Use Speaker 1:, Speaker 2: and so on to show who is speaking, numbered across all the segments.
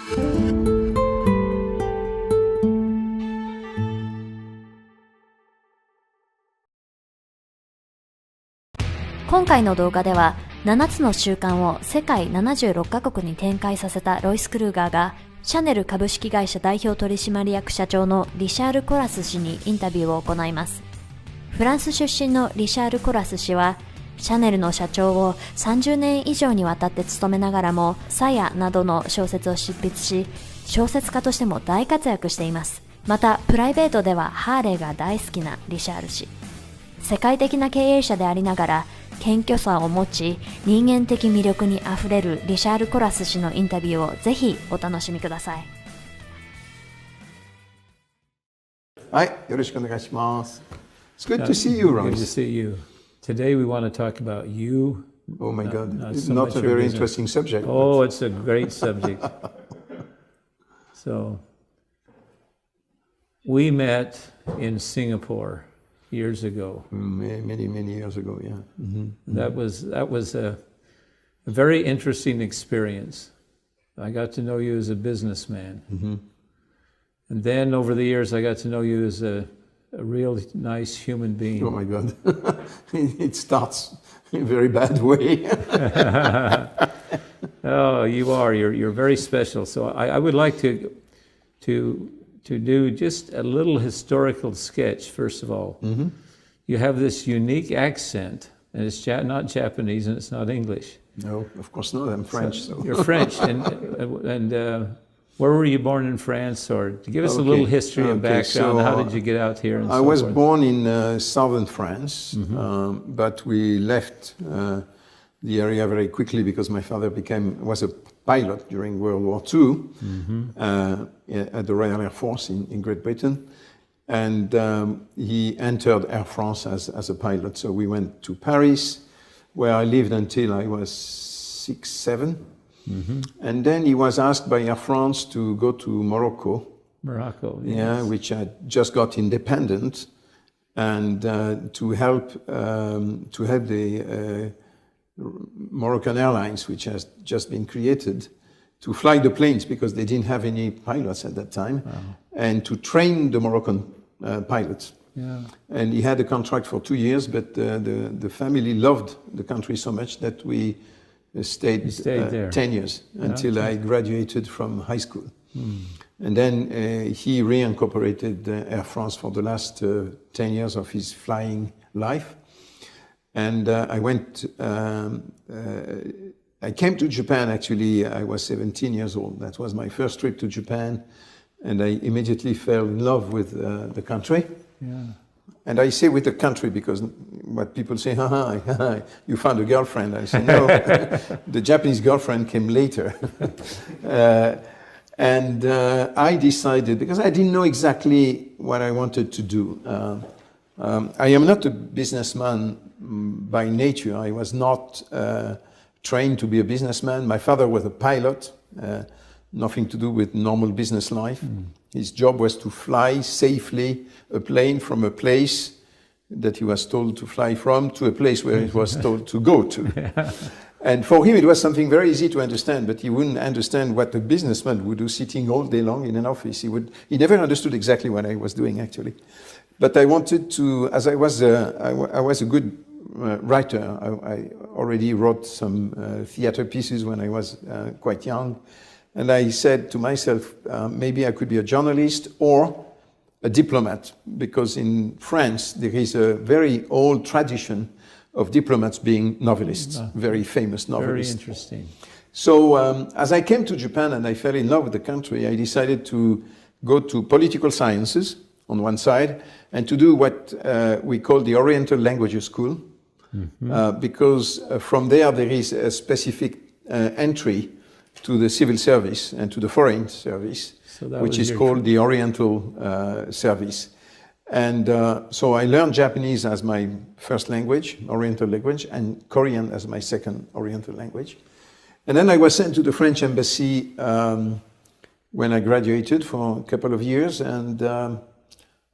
Speaker 1: 今回の動画では7つの習慣を世界76カ国に展開させたロイス・クルーガーがシャネル株式会社代表取締役社長のリシャール・コラス氏にインタビューを行います。フランス出身のリシャール・コラス氏はシャネルの社長を30年以上にわたって務めながらもサヤなどの小説を執筆し、小説家としても大活躍しています。またプライベートではハーレーが大好きなリシャール氏。世界的な経営者でありながら謙虚さを持ち人間的魅力にあふれるリシャール・コラス氏のインタビューをぜひお楽しみください。
Speaker 2: はい、よろしくお願いします。It's good to see you, Ross.
Speaker 3: Good to see you. Today we want to talk about you.
Speaker 2: Oh my God, it's
Speaker 3: so
Speaker 2: not a
Speaker 3: your
Speaker 2: very
Speaker 3: business.
Speaker 2: interesting subject.
Speaker 3: Oh, it's a great subject. So, we met in Singapore years ago.
Speaker 2: Many years ago, yeah.
Speaker 3: Mm-hmm. That was a very interesting experience. I got to know you as a businessman.
Speaker 2: Mm-hmm.
Speaker 3: And then over the years I got to know you as a real nice human being.
Speaker 2: Oh my God, it starts in a very bad way.
Speaker 3: Oh, you are. You're very special. So I would like to do just a little historical sketch, first of all.
Speaker 2: Mm-hmm.
Speaker 3: You have this unique accent, and it's not Japanese and it's not English.
Speaker 2: No, of course not. I'm French. So.
Speaker 3: You're French, and where were you born in France? Or give us a little history and background. How did you get out here? And
Speaker 2: I was born in southern France, but we left the area very quickly because my father was a pilot during World War II at the Royal Air Force in Great Britain. And he entered Air France as a pilot. So we went to Paris, where I lived until I was 6, 7. And then he was asked by Air France to go to Morocco.
Speaker 3: Morocco,
Speaker 2: yes.
Speaker 3: Yeah,
Speaker 2: which had just got independent, and to help the Moroccan Airlines, which has just been created, to fly the planes because they didn't have any pilots at that time, and to train the Moroccan pilots.
Speaker 3: Yeah.
Speaker 2: And he had a contract for 2 years, but the family loved the country so much that we stayed there 10 years until I graduated from high school. And then he reincorporated Air France for the last 10 years of his flying life. And I came to Japan, actually, I was 17 years old. That was my first trip to Japan. And I immediately fell in love with the country.
Speaker 3: Yeah.
Speaker 2: And I say with the country because what people say, you found a girlfriend. I say, no, the Japanese girlfriend came later. And I decided, because I didn't know exactly what I wanted to do. I am not a businessman by nature. I was not trained to be a businessman. My father was a pilot, nothing to do with normal business life. His job was to fly safely a plane from a place that he was told to fly from to a place where he was told to go to.
Speaker 3: Yeah.
Speaker 2: And for him, it was something very easy to understand, but he wouldn't understand what a businessman would do sitting all day long in an office. He never understood exactly what I was doing, actually. But I wanted to, as I was a good writer. I already wrote some theater pieces when I was quite young. And I said to myself, maybe I could be a journalist or a diplomat, because in France there is a very old tradition of diplomats being novelists, very famous novelists.
Speaker 3: Very interesting.
Speaker 2: So as I came to Japan and I fell in love with the country, I decided to go to political sciences on one side and to do what we call the Oriental Languages School, because from there is a specific entry to the civil service and to the foreign service, which is called the Oriental Service. And so I learned Japanese as my first language, Oriental language, and Korean as my second Oriental language. And then I was sent to the French embassy when I graduated for a couple of years, and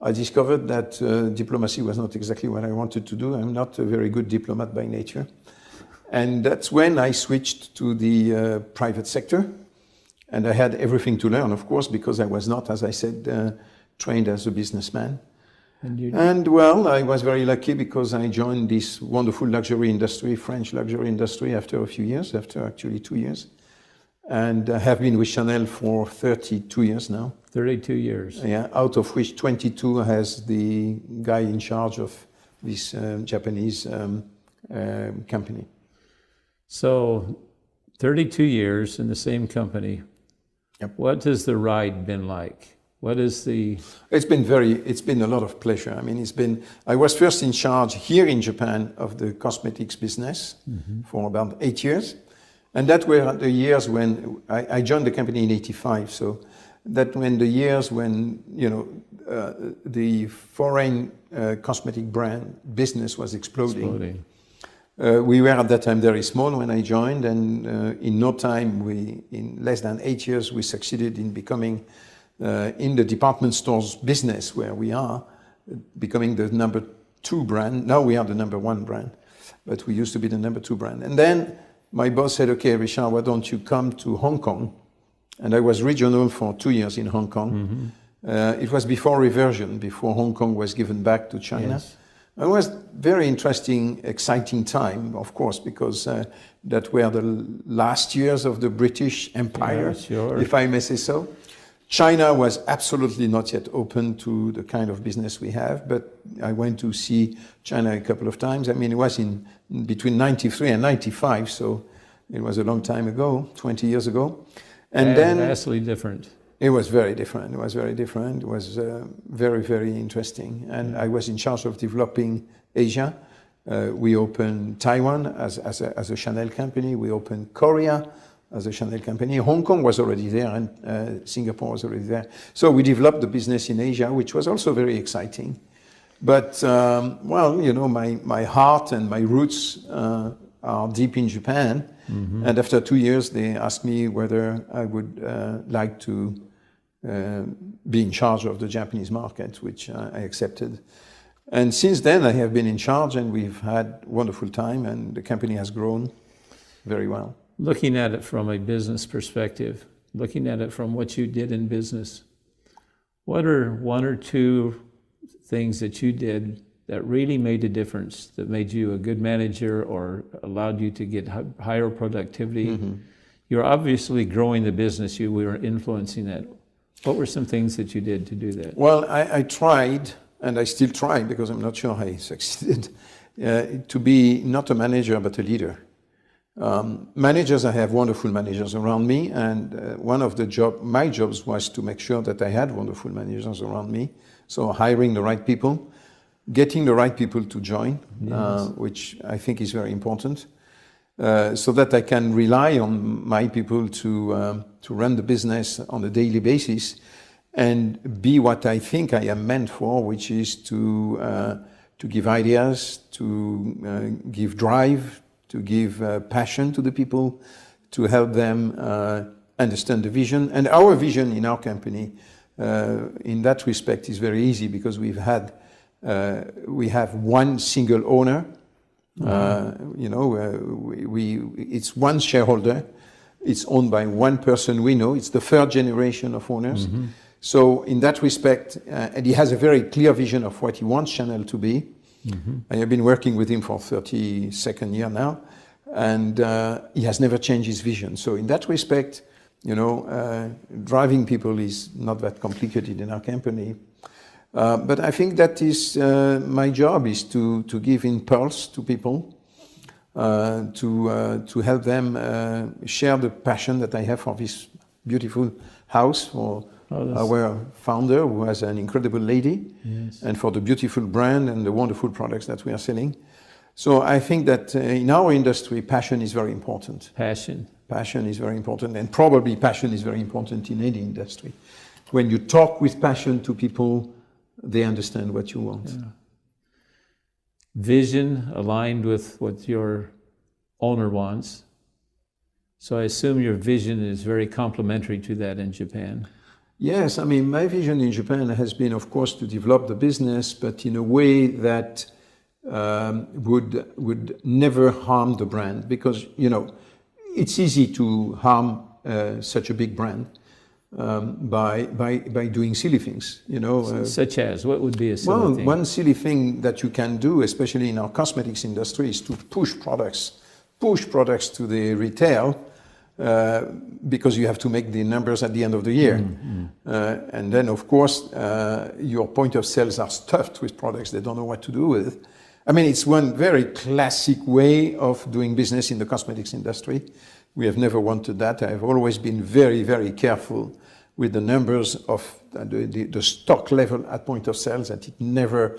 Speaker 2: I discovered that diplomacy was not exactly what I wanted to do. I'm not a very good diplomat by nature. And that's when I switched to the private sector. And I had everything to learn, of course, because I was not, as I said, trained as a businessman. And well, I was very lucky because I joined this wonderful luxury industry, French luxury industry, after a few years, after actually 2 years. And I have been with Chanel for 32 years now.
Speaker 3: 32 years.
Speaker 2: Yeah, out of which 22 as the guy in charge of this Japanese company.
Speaker 3: So 32 years in the same company.
Speaker 2: Yep.
Speaker 3: What has the ride been like? What is the...
Speaker 2: It's been a lot of pleasure. I mean, I was first in charge here in Japan of the cosmetics business for about 8 years. And that were the years when I joined the company in 85. So that when the years when, the foreign cosmetic brand business was exploding. We were at that time very small when I joined, and in no time, in less than 8 years, we succeeded in becoming, in the department stores business where we are, becoming the number 2 brand. Now we are the number 1 brand, but we used to be the number 2 brand. And then my boss said, okay, Richard, why don't you come to Hong Kong? And I was regional for 2 years in Hong Kong. It was before reversion, before Hong Kong was given back to China.
Speaker 3: Yes.
Speaker 2: It was very interesting, exciting time, of course, because that were the last years of the British Empire, if I may say so. China was absolutely not yet open to the kind of business we have, but I went to see China a couple of times. I mean, it was in between 93 and 95, so it was a long time ago, 20 years ago. And then
Speaker 3: vastly different.
Speaker 2: It was very different. It was very different. It was very, very interesting. And I was in charge of developing Asia. We opened Taiwan as a Chanel company. We opened Korea as a Chanel company. Hong Kong was already there, and Singapore was already there. So we developed the business in Asia, which was also very exciting. But, my heart and my roots are deep in Japan. And after 2 years, they asked me whether I would like to be in charge of the Japanese market, which I accepted. And since then, I have been in charge, and we've had wonderful time, and the company has grown very well.
Speaker 3: Looking at it from a business perspective, looking at it from what you did in business, what are 1 or 2 things that you did that really made a difference, that made you a good manager or allowed you to get higher productivity? You're obviously growing the business. You were influencing that. What were some things that you did to do that?
Speaker 2: Well, I tried, and I still try, because I'm not sure I succeeded, to be not a manager, but a leader. Managers, I have wonderful managers around me, and one of my jobs was to make sure that I had wonderful managers around me. So hiring the right people, getting the right people to join, which I think is very important, so that I can rely on my people to run the business on a daily basis and be what I think I am meant for, which is to give ideas, to give drive, to give passion to the people, to help them understand the vision. And our vision in our company, in that respect, is very easy, because we have one single owner. It's one shareholder. It's owned by one person we know. It's the 3rd generation of owners. So in that respect, and he has a very clear vision of what he wants Chanel to be. I have been working with him for 32nd year now, and he has never changed his vision. So in that respect, driving people is not that complicated in our company. But I think that is my job, is to give impulse to people, to help them share the passion that I have for this beautiful house, for our founder, who has an incredible lady, and for the beautiful brand and the wonderful products that we are selling. So I think that in our industry, passion is very important. Passion is very important, and probably passion is very important in any industry. When you talk with passion to people, they understand what you want.
Speaker 3: Vision aligned with what your owner wants. So I assume your vision is very complementary to that in Japan.
Speaker 2: Yes, I mean, my vision in Japan has been, of course, to develop the business, but in a way that would never harm the brand, because, it's easy to harm such a big brand by doing silly things, you know.
Speaker 3: Such as, what would be a silly thing?
Speaker 2: One silly thing that you can do, especially in our cosmetics industry, is to push products to the retail because you have to make the numbers at the end of the year. And then, of course, your point of sales are stuffed with products they don't know what to do with. I mean, it's one very classic way of doing business in the cosmetics industry. We have never wanted that. I have always been very, very careful with the numbers of the stock level at point of sales, that it never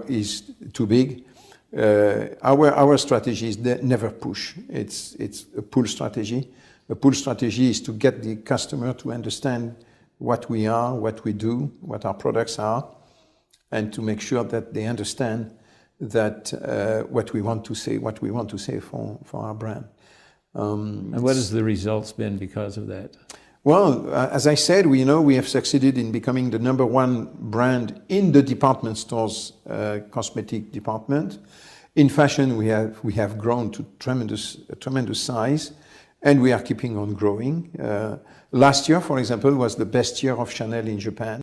Speaker 2: is too big. Our strategy is never push. It's a pull strategy. A pull strategy is to get the customer to understand what we are, what we do, what our products are, and to make sure that they understand that what we want to say for our brand.
Speaker 3: And what has the results been because of that?
Speaker 2: Well, as I said, we have succeeded in becoming the number one brand in the department stores cosmetic department. In fashion, we have grown to a tremendous size, and we are keeping on growing. Last year, for example, was the best year of Chanel in Japan.